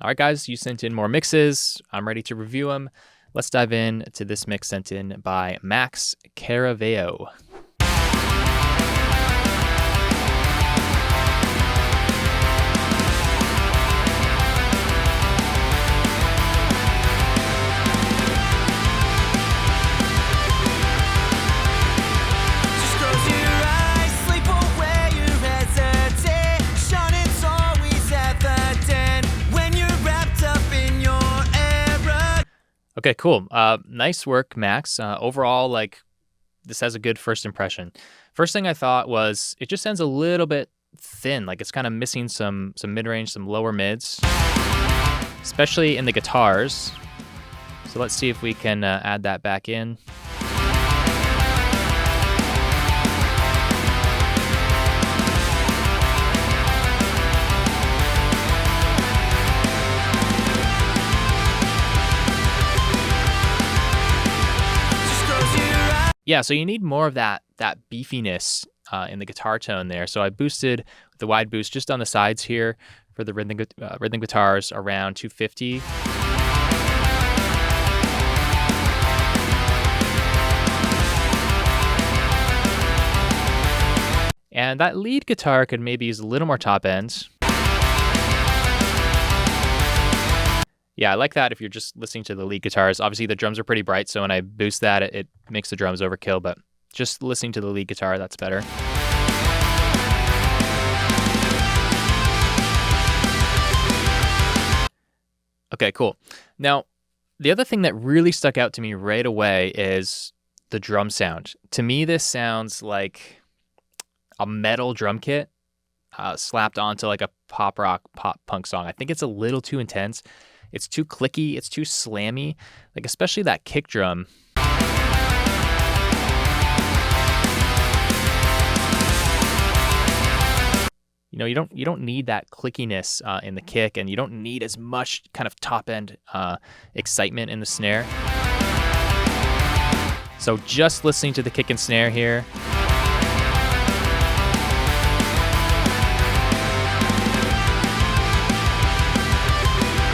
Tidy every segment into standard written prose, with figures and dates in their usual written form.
All right, guys, you sent in more mixes. I'm ready to review them. Let's dive in to this mix sent in by Max Caraveo. Okay, cool. Nice work, Max. Overall, like, this has a good first impression. First thing I thought was it just sounds a little bit thin, like it's kind of missing some mid-range, some lower mids, especially in the guitars. So let's see if we can add that back in. Yeah, so you need more of that beefiness in the guitar tone there. So I boosted the wide boost just on the sides here for the rhythm guitars around 250. And that lead guitar could maybe use a little more top end. Yeah, I like that if you're just listening to the lead guitars. Obviously, the drums are pretty bright, so when I boost that, it makes the drums overkill, but just listening to the lead guitar, that's better. Okay, cool. Now, the other thing that really stuck out to me right away is the drum sound. To me, this sounds like a metal drum kit slapped onto like a pop rock, pop punk song. I think it's a little too intense. It's too clicky, it's too slammy, like especially that kick drum. You know, you don't need that clickiness in the kick, and you don't need as much kind of top end excitement in the snare. So just listening to the kick and snare here.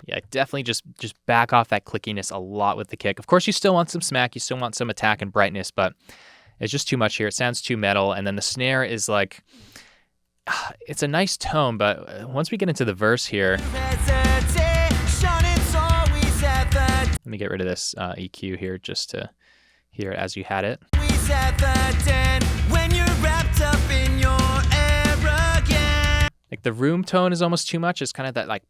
Yeah, definitely just back off that clickiness a lot with the kick. Of course, you still want some smack, you still want some attack and brightness, but it's just too much here. It sounds too metal, and then the snare is like, it's a nice tone, but once we get into the verse here, let me get rid of this EQ here just to hear it as you had it. Like the room tone is almost too much. It's kind of that like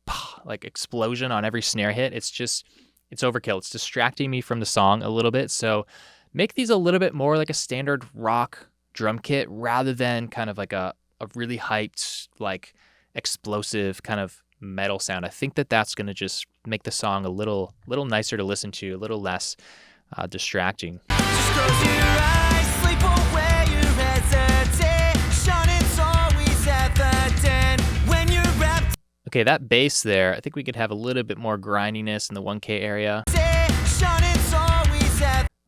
explosion on every snare hit. It's overkill. It's distracting me from the song a little bit. So make these a little bit more like a standard rock drum kit rather than kind of like a really hyped, like explosive kind of metal sound. I think that's going to just make the song a little nicer to listen to, a little less distracting. Just close your eyes, sleep away your hesitation. It's always at the den when you're wrapped. Okay, that bass there, I think we could have a little bit more grindiness in the 1K area.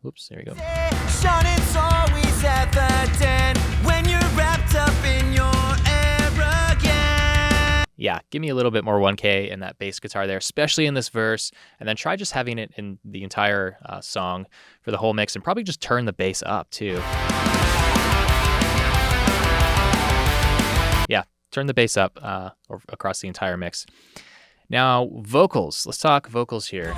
Oops, there we go. It's always at the den when you're wrapped up in your arrogance. Yeah, give me a little bit more 1K in that bass guitar there, especially in this verse, and then try just having it in the entire song for the whole mix, and probably just turn the bass up too. Yeah, turn the bass up or across the entire mix. Now, vocals. Let's talk vocals here.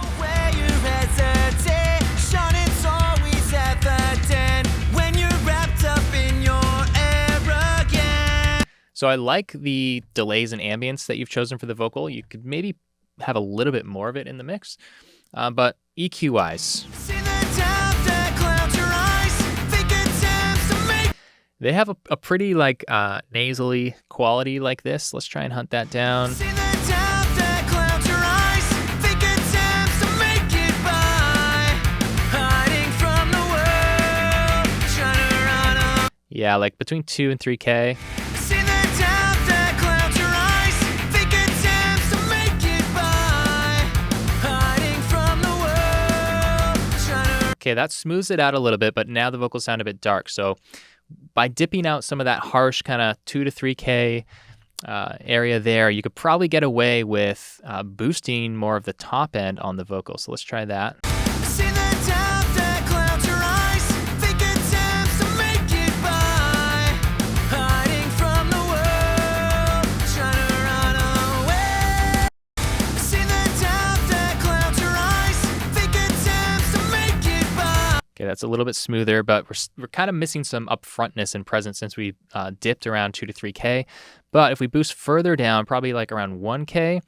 So I like the delays and ambience that you've chosen for the vocal. You could maybe have a little bit more of it in the mix, but EQ-wise, they have a pretty like nasally quality like this. Let's try and hunt that down. Yeah, like between 2 and 3K. Okay, that smooths it out a little bit, but now the vocals sound a bit dark. So by dipping out some of that harsh kind of 2 to 3K area there, you could probably get away with boosting more of the top end on the vocal. So let's try that. Okay, that's a little bit smoother, but we're kind of missing some upfrontness and presence since we dipped around 2 to 3K. But if we boost further down, probably like around 1K,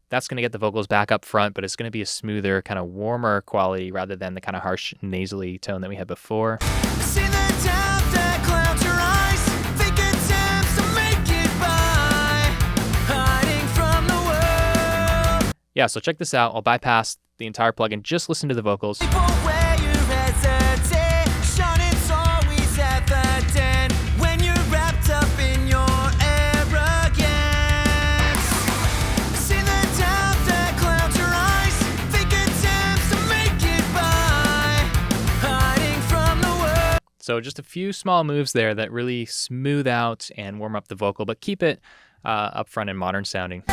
that's going to get the vocals back up front, but it's going to be a smoother, kind of warmer quality rather than the kind of harsh nasally tone that we had before. Yeah, so check this out. I'll bypass the entire plugin, just listen to the vocals. So just a few small moves there that really smooth out and warm up the vocal, but keep it upfront and modern sounding.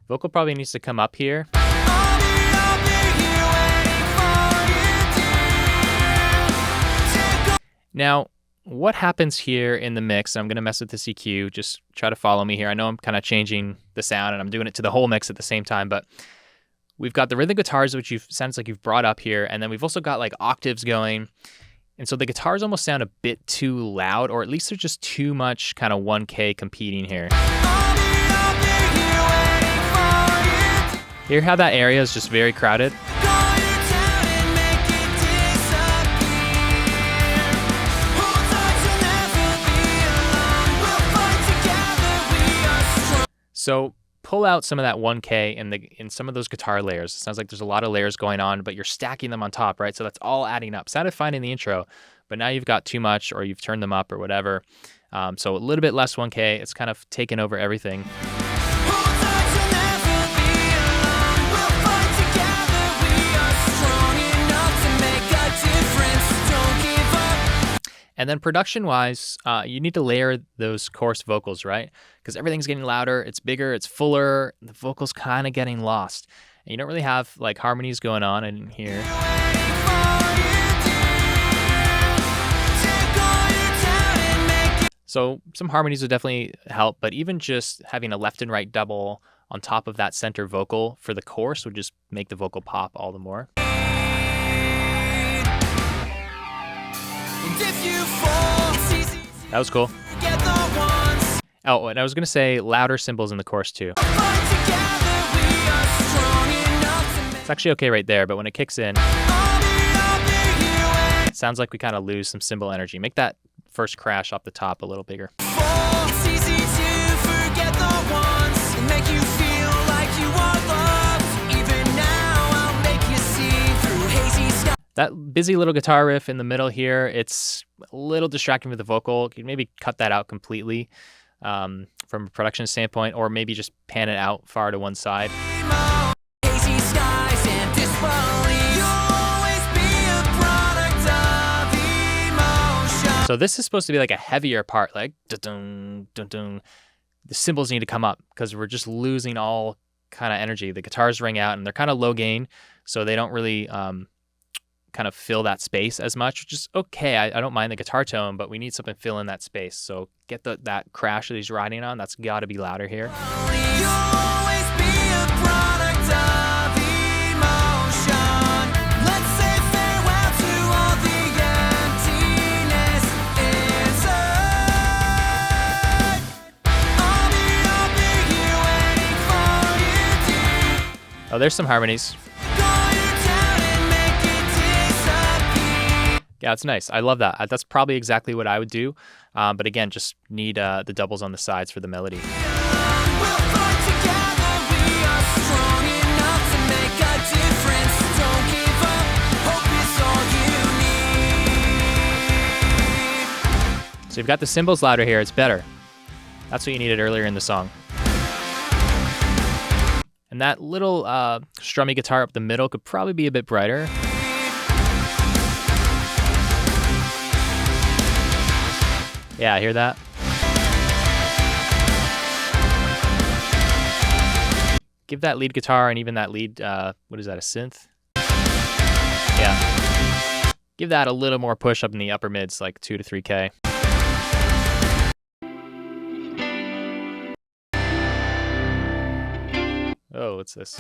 Vocal probably needs to come up here. Now, what happens here in the mix, I'm going to mess with the EQ, just try to follow me here. I know I'm kind of changing the sound and I'm doing it to the whole mix at the same time, but we've got the rhythm guitars, which sounds like you've brought up here, and then we've also got like octaves going. And so the guitars almost sound a bit too loud, or at least there's just too much kind of 1K competing here. Hear how that area is just very crowded? So pull out some of that 1K in some of those guitar layers. It sounds like there's a lot of layers going on, but you're stacking them on top, right? So that's all adding up. Sounded fine in the intro, but now you've got too much or you've turned them up or whatever. So a little bit less 1K. It's kind of taken over everything. And then production-wise, you need to layer those coarse vocals, right? Because everything's getting louder, it's bigger, it's fuller, the vocals kind of getting lost. And you don't really have like harmonies going on in here. So some harmonies would definitely help, but even just having a left and right double on top of that center vocal for the chorus would just make the vocal pop all the more. That was cool. Oh, and I was going to say louder cymbals in the chorus too. It's actually okay right there, but when it kicks in, it sounds like we kind of lose some cymbal energy. Make that first crash off the top a little bigger. That busy little guitar riff in the middle here, it's a little distracting with the vocal. You can maybe cut that out completely from a production standpoint, or maybe just pan it out far to one side. So this is supposed to be like a heavier part, like dun dun dun. The cymbals need to come up because we're just losing all kind of energy. The guitars ring out and they're kind of low gain, so they don't really kind of fill that space as much, which is okay. I don't mind the guitar tone, but we need something to fill in that space. So get that crash that he's riding on, that's got to be louder here. Oh, there's some harmonies. Yeah, it's nice. I love that. That's probably exactly what I would do. But again, just need the doubles on the sides for the melody. So you've got the cymbals louder here. It's better. That's what you needed earlier in the song. And that little strummy guitar up the middle could probably be a bit brighter. Yeah, hear that? Give that lead guitar and even that lead, what is that, a synth? Yeah. Give that a little more push up in the upper mids, like 2 to 3K. Oh, what's this?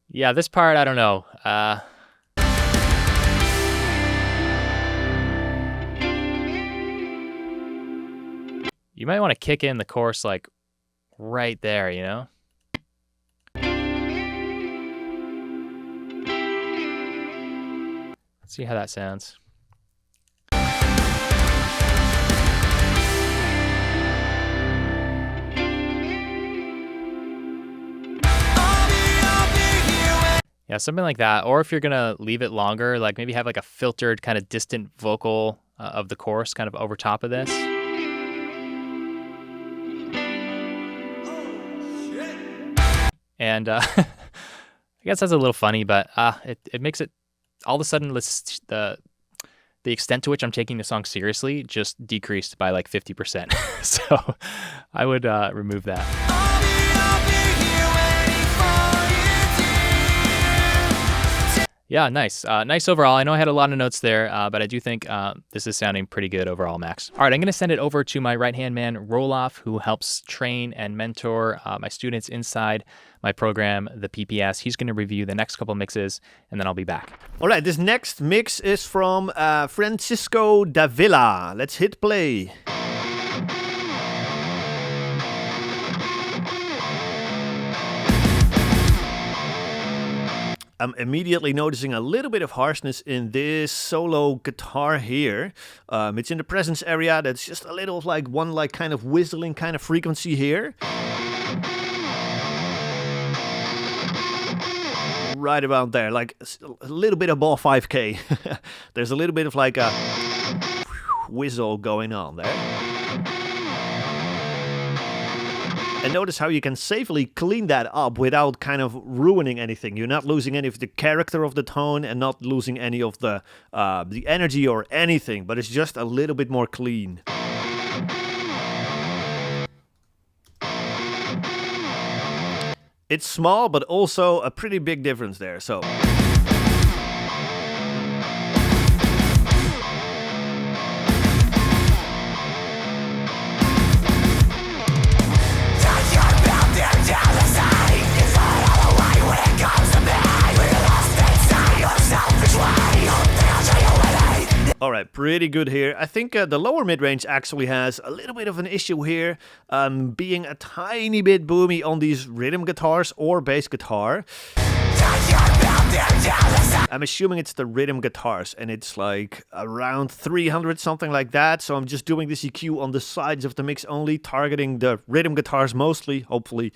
Yeah, this part, I don't know. You might want to kick in the chorus like right there, you know? Let's see how that sounds. Yeah, something like that. Or if you're gonna leave it longer, like maybe have like a filtered kind of distant vocal of the chorus kind of over top of this. And I guess that's a little funny, but it makes it all of a sudden the extent to which I'm taking the song seriously just decreased by like 50%. So I would remove that. Yeah, nice. Nice overall. I know I had a lot of notes there, but I do think this is sounding pretty good overall, Max. All right, I'm going to send it over to my right-hand man, Roloff, who helps train and mentor my students inside my program, the PPS. He's going to review the next couple mixes, and then I'll be back. All right, this next mix is from Francisco Davila. Let's hit play. I'm immediately noticing a little bit of harshness in this solo guitar here. It's in the presence area. That's just a little like one like kind of whistling kind of frequency here. Right about there, like a little bit above 5K. There's a little bit of like a whistle going on there. And notice how you can safely clean that up without kind of ruining anything. You're not losing any of the character of the tone and not losing any of the energy or anything, but it's just a little bit more clean. It's small, but also a pretty big difference there, so... Alright, pretty good here. I think the lower mid-range actually has a little bit of an issue here, being a tiny bit boomy on these rhythm guitars or bass guitar. I'm assuming it's the rhythm guitars, and it's like around 300, something like that. So I'm just doing this EQ on the sides of the mix only, targeting the rhythm guitars mostly, hopefully.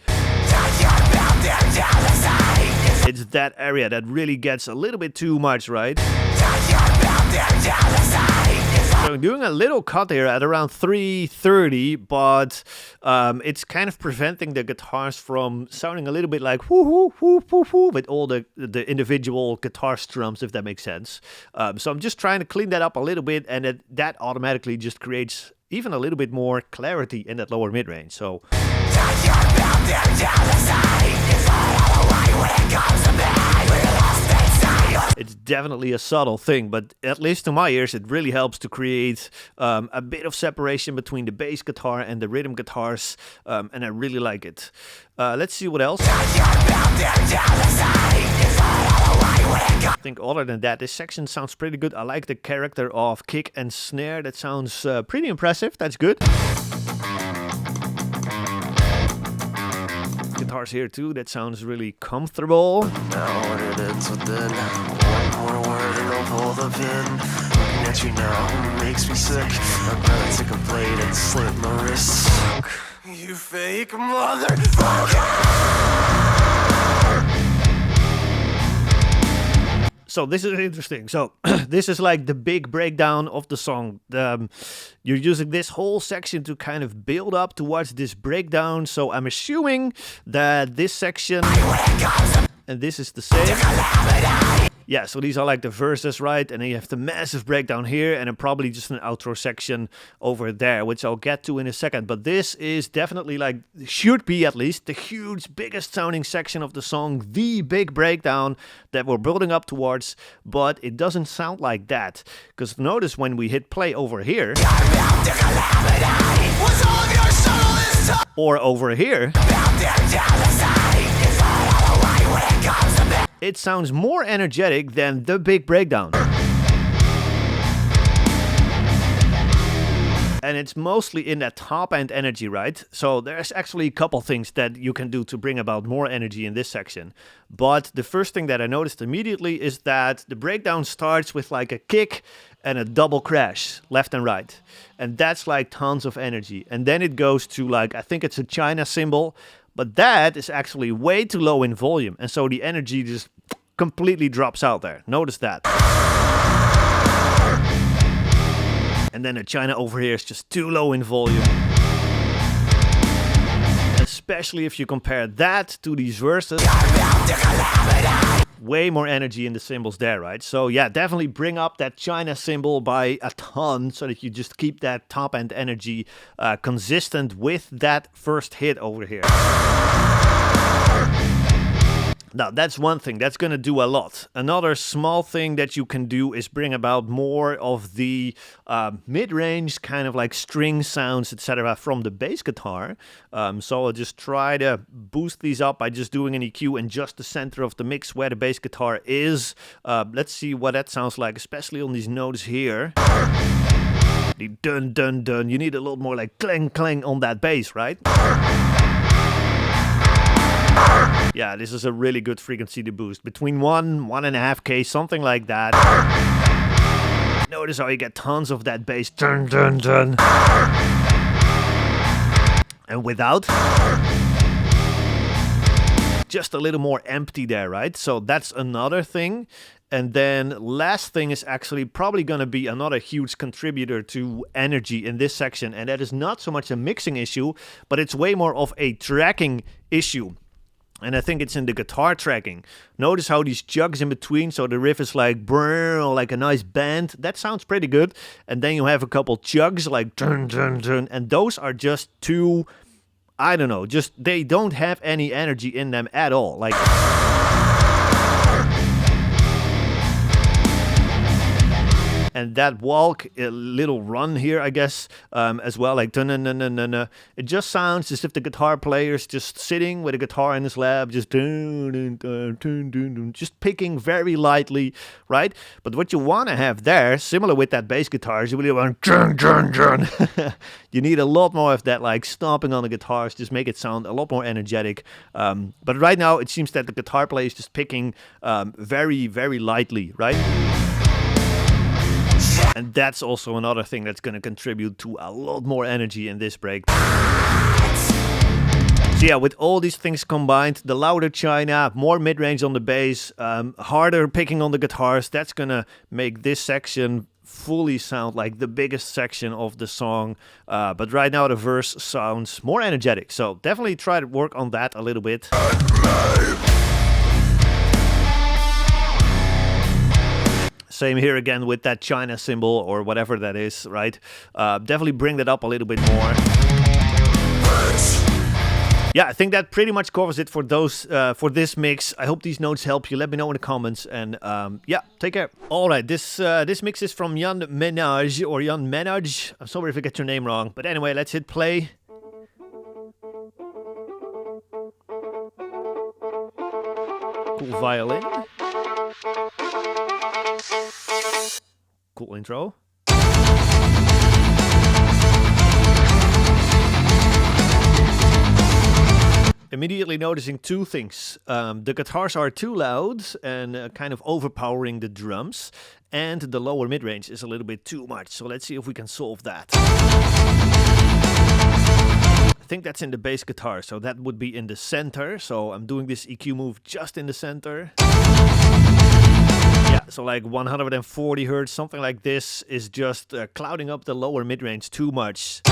It's that area that really gets a little bit too much, right? So I'm doing a little cut here at around 330, but it's kind of preventing the guitars from sounding a little bit like whoo whoo whoo whoo with all the individual guitar strums, if that makes sense. So I'm just trying to clean that up a little bit, and that automatically just creates even a little bit more clarity in that lower mid-range. So it's definitely a subtle thing, but at least to my ears, it really helps to create a bit of separation between the bass guitar and the rhythm guitars, and I really like it. Let's see what else. I think other than that, this section sounds pretty good. I like the character of kick and snare. That sounds pretty impressive. That's good. Guitars here too, that sounds really comfortable. Now what it is within. One more word and I'll pull the pin. Looking at you now makes me sick. I'd rather take a blade and slit my wrists. You You fake motherfucker! So this is interesting. So this is like the big breakdown of the song. You're using this whole section to kind of build up towards this breakdown. So I'm assuming that this section and this is the same. Yeah, so these are like the verses, right? And then you have the massive breakdown here, and then probably just an outro section over there, which I'll get to in a second. But this is definitely like, should be at least, the huge, biggest sounding section of the song, the big breakdown that we're building up towards, but it doesn't sound like that. Because notice when we hit play over here, or over here, it sounds more energetic than the big breakdown. And it's mostly in that top end energy, right? So there's actually a couple things that you can do to bring about more energy in this section. But the first thing that I noticed immediately is that the breakdown starts with like a kick and a double crash, left and right. And that's like tons of energy. And then it goes to like, I think it's a China cymbal. But that is actually way too low in volume. And so the energy just completely drops out there. Notice that. And then the China over here is just too low in volume. Especially if you compare that to these verses. Way more energy in the cymbals there, right? So yeah, definitely bring up that China cymbal by a ton so that you just keep that top end energy consistent with that first hit over here. Now, that's one thing. That's going to do a lot. Another small thing that you can do is bring about more of the mid-range kind of like string sounds, etc. from the bass guitar. So I'll just try to boost these up by just doing an EQ in just the center of the mix where the bass guitar is. Let's see what that sounds like, especially on these notes here. The dun dun dun. You need a little more like clang clang on that bass, right? Yeah, this is a really good frequency to boost. Between 1.5K, something like that. Notice how you get tons of that bass. Dun, dun, dun. And without, just a little more empty there, right? So that's another thing. And then last thing is actually probably going to be another huge contributor to energy in this section. And that is not so much a mixing issue, but it's way more of a tracking issue. And I think it's in the guitar tracking. Notice how these jugs in between, so the riff is like brrr, like a nice bend. That sounds pretty good. And then you have a couple chugs like dun dun dun, and those are just too, I don't know, just they don't have any energy in them at all. Like, and that walk, a little run here, I guess, as well, like dun dun dun dun dun. It just sounds as if the guitar player's just sitting with a guitar in his lap, just dun dun dun dun dun dun, just picking very lightly, right? But what you want to have there, similar with that bass guitar, is you really want dun dun dun. You need a lot more of that, like stomping on the guitars, just make it sound a lot more energetic. But right now, it seems that the guitar player is just picking very, very lightly, right? And that's also another thing that's going to contribute to a lot more energy in this break. So yeah, with all these things combined, the louder China, more mid-range on the bass, harder picking on the guitars, that's going to make this section fully sound like the biggest section of the song. But right now the verse sounds more energetic. So definitely try to work on that a little bit. Same here again with that China cymbal or whatever that is, right? Definitely bring that up a little bit more. Yeah, I think that pretty much covers it for this mix. I hope these notes help you. Let me know in the comments. And yeah, take care. All right, this mix is from Jan Menage or Jan Menage. I'm sorry if I get your name wrong. But anyway, let's hit play. Cool violin. Cool intro. Immediately noticing two things. The guitars are too loud and kind of overpowering the drums. And the lower mid-range is a little bit too much. So let's see if we can solve that. I think that's in the bass guitar, so that would be in the center. So I'm doing this EQ move just in the center. Yeah, so like 140 hertz, something like this is just clouding up the lower mid-range too much.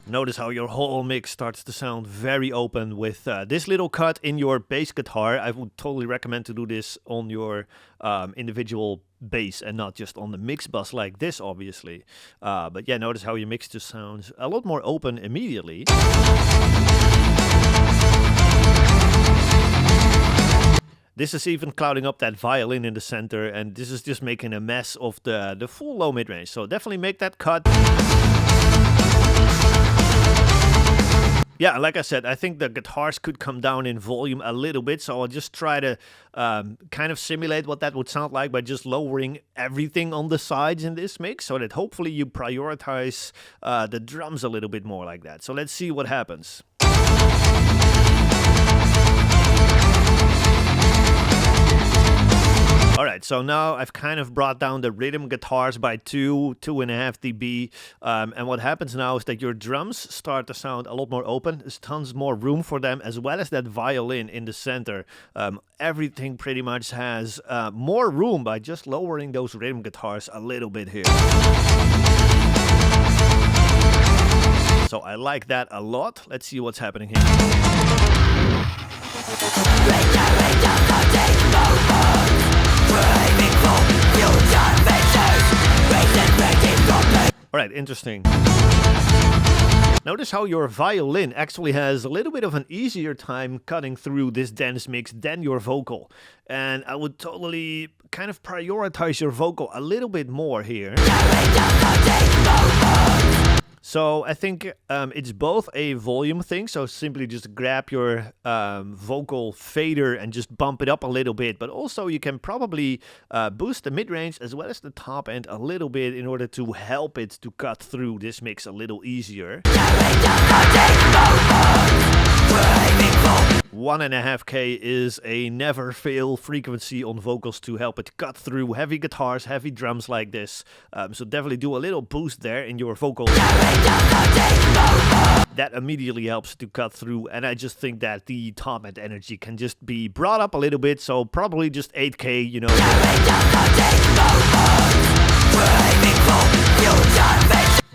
Notice how your whole mix starts to sound very open with this little cut in your bass guitar. I would totally recommend to do this on your individual bass and not just on the mix bus like this, obviously. But yeah, notice how your mix just sounds a lot more open immediately. This is even clouding up that violin in the center, and this is just making a mess of the full low mid-range. So definitely make that cut. Yeah, like I said, I think the guitars could come down in volume a little bit, so I'll just try to kind of simulate what that would sound like by just lowering everything on the sides in this mix, so that hopefully you prioritize the drums a little bit more like that. So let's see what happens. Alright, so now I've kind of brought down the rhythm guitars by 2.5 dB, and what happens now is that your drums start to sound a lot more open. There's tons more room for them, as well as that violin in the center. Everything pretty much has more room by just lowering those rhythm guitars a little bit here. So I like that a lot. Let's see what's happening here. Alright, interesting. Notice how your violin actually has a little bit of an easier time cutting through this dance mix than your vocal. And I would totally kind of prioritize your vocal a little bit more here. So I think it's both a volume thing, so simply just grab your vocal fader and just bump it up a little bit, but also you can probably boost the mid-range as well as the top end a little bit in order to help it to cut through this mix a little easier. 1.5K is a never fail frequency on vocals to help it cut through heavy guitars, heavy drums like this. So definitely do a little boost there in your vocals. That immediately helps to cut through, and I just think that the top end energy can just be brought up a little bit, so probably just 8K, you know.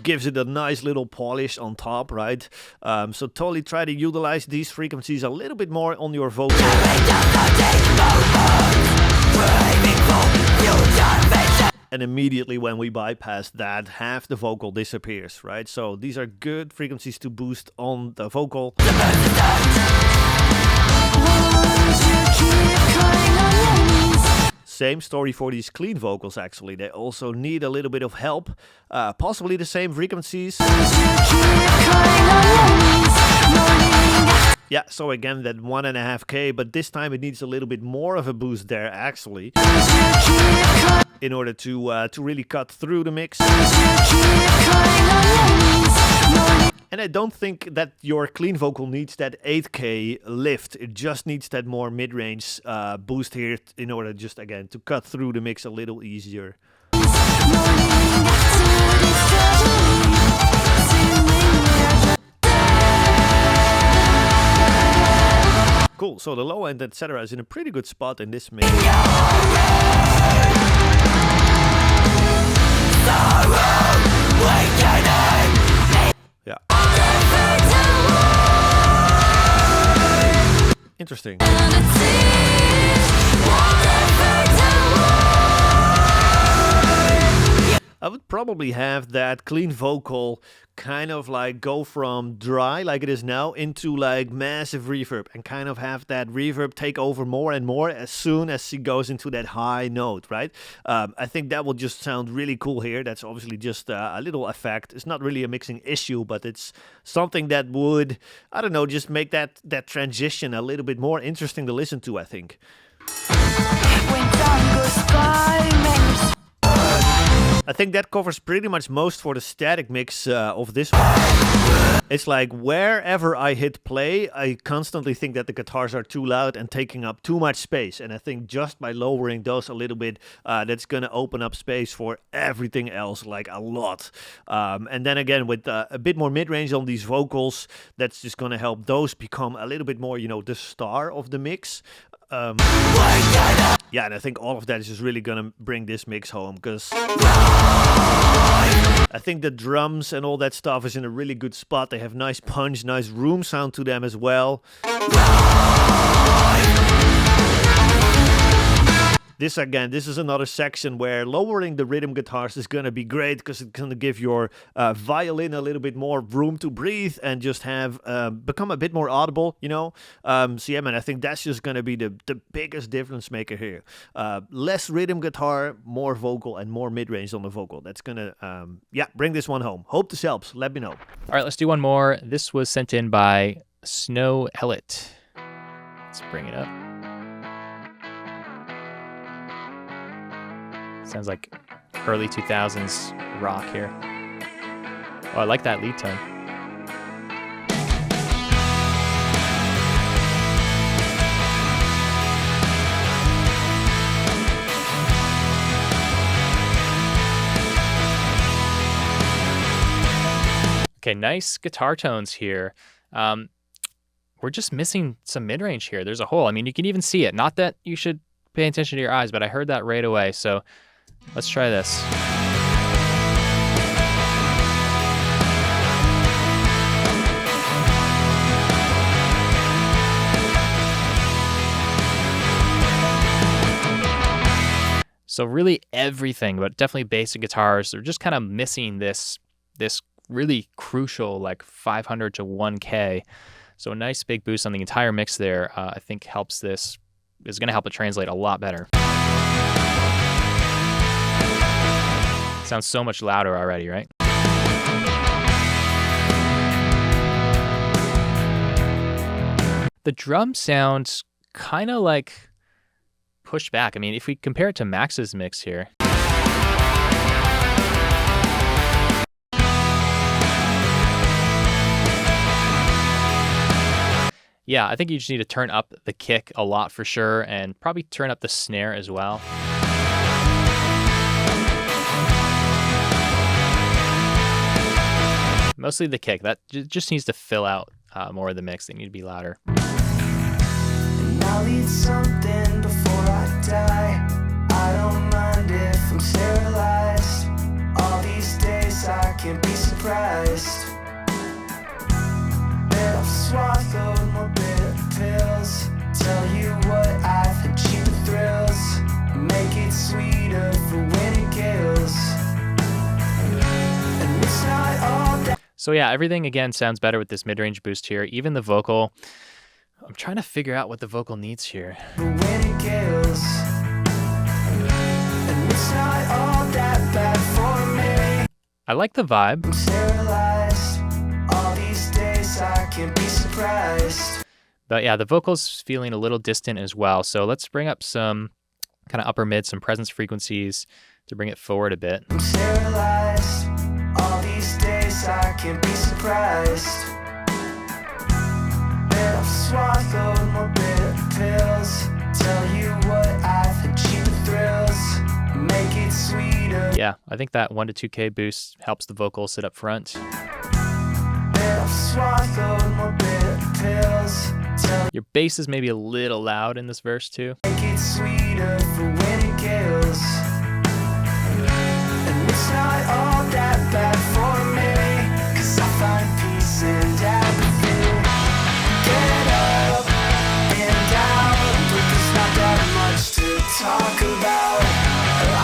Gives it a nice little polish on top, right? So totally try to utilize these frequencies a little bit more on your vocal. And immediately when we bypass that, half the vocal disappears, right? So these are good frequencies to boost on the vocal. Same story for these clean vocals, actually. They also need a little bit of help. Possibly the same frequencies. Yeah, so again, that 1.5K, but this time it needs a little bit more of a boost there, actually, in order to really cut through the mix. And I don't think that your clean vocal needs that 8K lift. It just needs that more mid-range boost here in order just, again, to cut through the mix a little easier. Cool, so the low end, etc. is in a pretty good spot in this mix. Yeah. Interesting. I would probably have that clean vocal kind of like go from dry like it is now into like massive reverb, and kind of have that reverb take over more and more as soon as she goes into that high note, right? I think that will just sound really cool here. That's obviously just a little effect. It's not really a mixing issue, but it's something that would, I don't know, just make that transition a little bit more interesting to listen to, I think. When time goes by, I think that covers pretty much most for the static mix of this one. It's like wherever I hit play, I constantly think that the guitars are too loud and taking up too much space. And I think just by lowering those a little bit, that's going to open up space for everything else, like a lot. And then again, with a bit more mid-range on these vocals, that's just going to help those become a little bit more, the star of the mix. Yeah, and I think all of that is just really gonna bring this mix home, because I think the drums and all that stuff is in a really good spot. They have nice punch, nice room sound to them as well. This is another section where lowering the rhythm guitars is going to be great, because it's going to give your violin a little bit more room to breathe and just have become a bit more audible, So yeah, man, I think that's just going to be the biggest difference maker here. Less rhythm guitar, more vocal, and more mid-range on the vocal. That's going to, bring this one home. Hope this helps. Let me know. All right, let's do one more. This was sent in by Snow Elliott. Let's bring it up. Sounds like early 2000s rock here. Oh, I like that lead tone. Okay, nice guitar tones here. We're just missing some mid-range here. There's a hole. I mean, you can even see it. Not that you should pay attention to your eyes, but I heard that right away. So let's try this. So really everything, but definitely basic guitars, they're just kind of missing this really crucial like 500 to 1K. So a nice big boost on the entire mix there, I think helps this, is going to help it translate a lot better. Sounds so much louder already, right? The drum sounds kind of like pushed back. I mean, if we compare it to Max's mix here. Yeah, I think you just need to turn up the kick a lot for sure, and probably turn up the snare as well. Mostly the kick. That just needs to fill out more of the mix. They need to be louder. And I'll eat something before I die. I don't mind if I'm sterilized. All these days I can't be surprised. Bet I've swallowed more bitter pills. Tell you what, I've had cheaper thrills. Make it sweeter for when it kills. And it's not all that. So yeah, everything again sounds better with this mid-range boost here. Even the vocal. I'm trying to figure out what the vocal needs here. When it kills. And it's not all that bad for me. I like the vibe. I'm sterilized. All these days I can't be surprised. But yeah, the vocal's feeling a little distant as well. So let's bring up some kind of upper mid, some presence frequencies to bring it forward a bit. I'm sterilized. All these days I can't be surprised. Bet I've swallowed more bitter pills. Tell you what, I've had cheaper thrills. Make it sweeter. Yeah, I think that 1 to 2K boost helps the vocal sit up front. Bet I've swallowed more bitter pills. Tell Your bass is maybe a little loud in this verse too. make it sweeter for when it kills. And it's not all that bad for me. 'Cause I find peace and apathy. Get up and down, but there's not that much to talk about.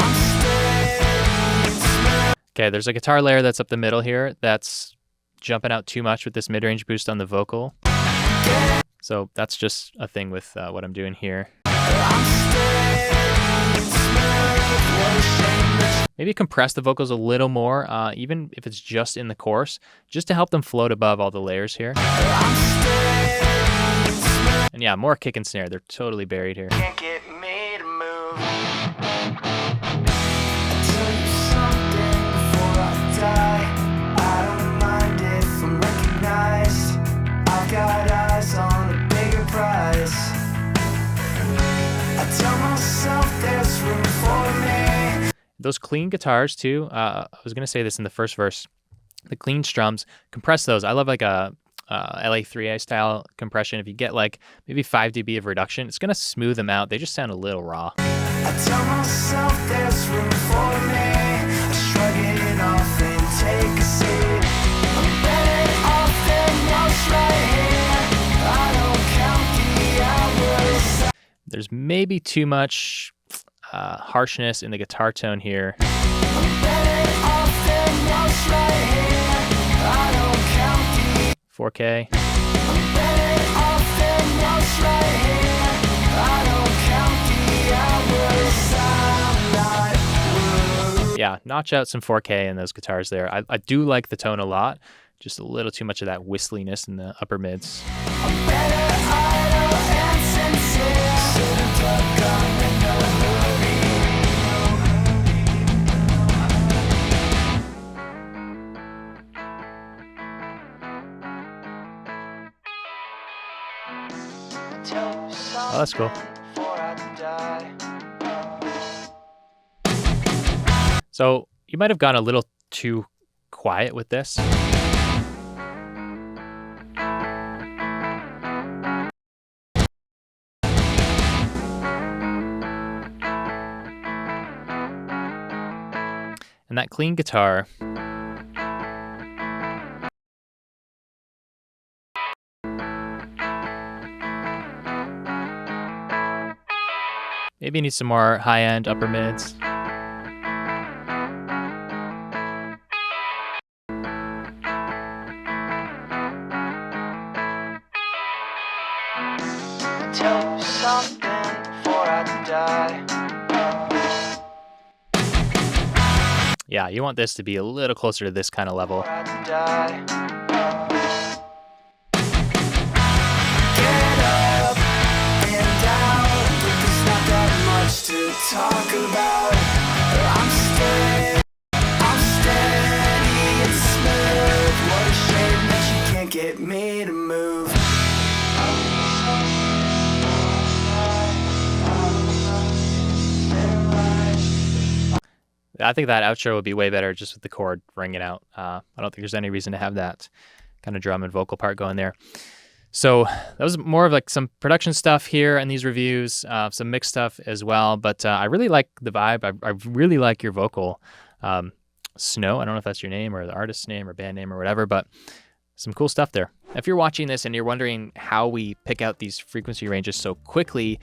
I'm steady and smooth. Okay, there's a guitar layer that's up the middle here that's jumping out too much with this mid-range boost on the vocal. So that's just a thing with what I'm doing here. I'm steady and smooth. What a shame that Maybe compress the vocals a little more, even if it's just in the chorus, just to help them float above all the layers here. I'm steady and smooth. And yeah, more kick and snare. They're totally buried here. Can't get me to move. I tell you something before I die. I don't mind if I'm recognized. those clean guitars too. I was gonna say this in the first verse. The clean strums, compress those. I love like a LA3A style compression. If you get like maybe 5 dB of reduction, it's gonna smooth them out. They just sound a little raw. I tell myself there's room for me. I shrug it off and take a seat. I'm better off than most right here. I don't count the hours. There's maybe too much harshness in the guitar tone here. I'm better off than most right here. I don't count the 4K. I'm better off than most right here. I don't count the hours. I'm not. Yeah, notch out some 4K in those guitars there. I do like the tone a lot. Just a little too much of that whistliness in the upper mids. I'm better idle and sincere. Should've ducked on in no hurry. Oh, that's cool. Before I die. So you might have gone a little too quiet with this. And that clean guitar, maybe need some more high-end upper mids. Tell you something before I die. Yeah, you want this to be a little closer to this kind of level. Before I die. Get up and down, but there's not that much to talk about. I'm steady and smooth. What a shame that you can't get me to move. I think that outro would be way better just with the chord ringing out. I don't think there's any reason to have that kind of drum and vocal part going there. So that was more of like some production stuff here in these reviews, some mixed stuff as well. But I really like the vibe. I really like your vocal. Snow, I don't know if that's your name or the artist's name or band name or whatever, but some cool stuff there. If you're watching this and you're wondering how we pick out these frequency ranges so quickly,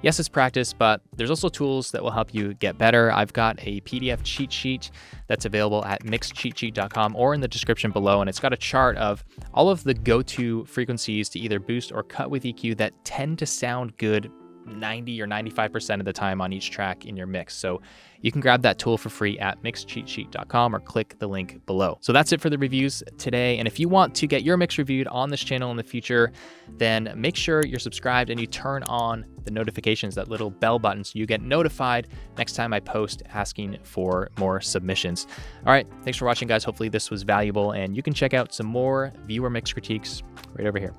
yes, it's practice, but there's also tools that will help you get better. I've got a PDF cheat sheet that's available at mixcheatsheet.com or in the description below, and it's got a chart of all of the go-to frequencies to either boost or cut with EQ that tend to sound good 90 or 95% of the time on each track in your mix. So you can grab that tool for free at mixcheatsheet.com or click the link below. So that's it for the reviews today. And if you want to get your mix reviewed on this channel in the future, then make sure you're subscribed and you turn on the notifications, that little bell button, so you get notified next time I post asking for more submissions. All right, thanks for watching, guys. Hopefully this was valuable, and you can check out some more viewer mix critiques right over here.